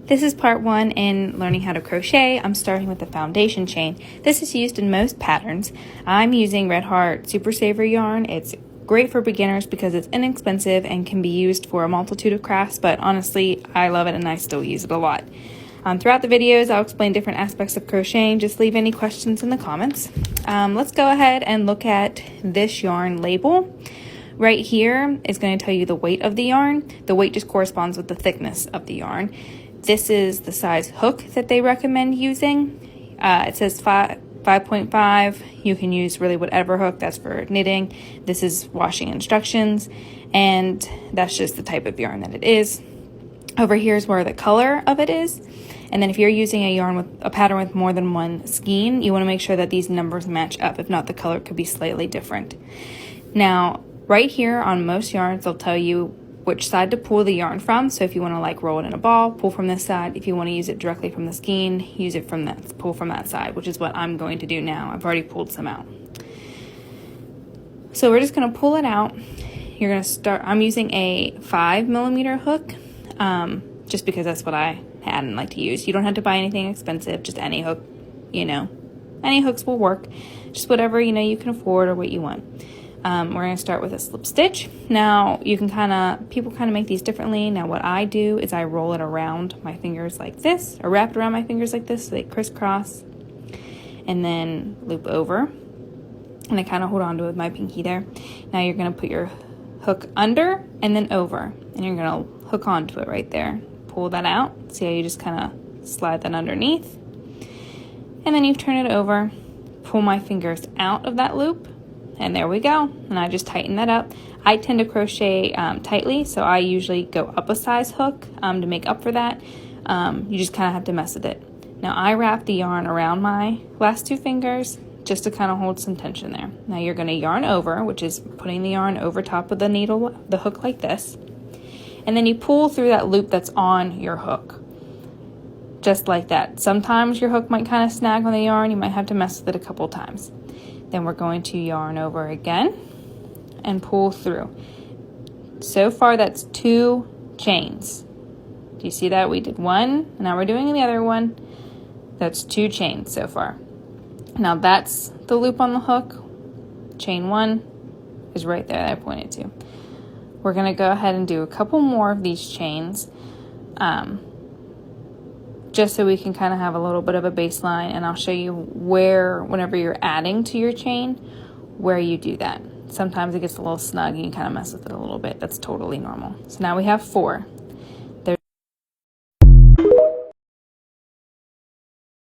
This is part 1 in learning how to crochet. I'm starting with the foundation chain. This is used in most patterns. I'm using Red Heart Super Saver yarn. It's great for beginners because it's inexpensive and can be used for a multitude of crafts, but honestly, I love it and I still use it a lot. Throughout the videos, I'll explain different aspects of crocheting. Just leave any questions in the comments. Let's go ahead and look at this yarn label. Right here is going to tell you the weight of the yarn. The weight just corresponds with the thickness of the yarn. This is the size hook that they recommend using. It says 5.5. You can use really whatever hook. That's for knitting. This is washing instructions, and that's just the type of yarn that it is. Over here is where the color of it is. And then if you're using a yarn with a pattern with more than one skein, you want to make sure that these numbers match up. If not, the color could be slightly different. Now, right here on most yarns, they'll tell you which side to pull the yarn from. So if you want to like roll it in a ball, pull from this side. If you want to use it directly from the skein, use it from that, pull from that side, which is what I'm going to do now. I've already pulled some out. So we're just going to pull it out. You're going to start, I'm using a 5mm hook, just because that's what I had and like to use. You don't have to buy anything expensive, just any hook, any hooks will work. Just whatever, you can afford or what you want. We're going to start with a slip stitch. Now, you can people kind of make these differently. Now, what I do is I roll it around my fingers like this, or wrap it around my fingers like this so they crisscross, and then loop over. And I kind of hold on to it with my pinky there. Now, you're going to put your hook under and then over, and you're going to hook onto it right there. Pull that out. See how you just kind of slide that underneath. And then you turn it over, pull my fingers out of that loop, and there we go. And I just tighten that up. I tend to crochet tightly, so I usually go up a size hook to make up for that. You just kind of have to mess with it. Now I wrap the yarn around my last two fingers just to kind of hold some tension there. Now you're going to yarn over, which is putting the yarn over top of the needle, the hook like this. And then you pull through that loop that's on your hook. Just like that. Sometimes your hook might kind of snag on the yarn. You might have to mess with it a couple times. Then we're going to yarn over again and pull through. So far that's 2 chains. Do you see that? We did one, and now we're doing the other one. That's 2 chains so far. Now that's the loop on the hook. Chain 1 is right there that I pointed to. We're going to go ahead and do a couple more of these chains, just so we can kind of have a little bit of a baseline, and I'll show you where, whenever you're adding to your chain, where you do that. Sometimes it gets a little snug and you kind of mess with it a little bit. That's totally normal. So now we have 4.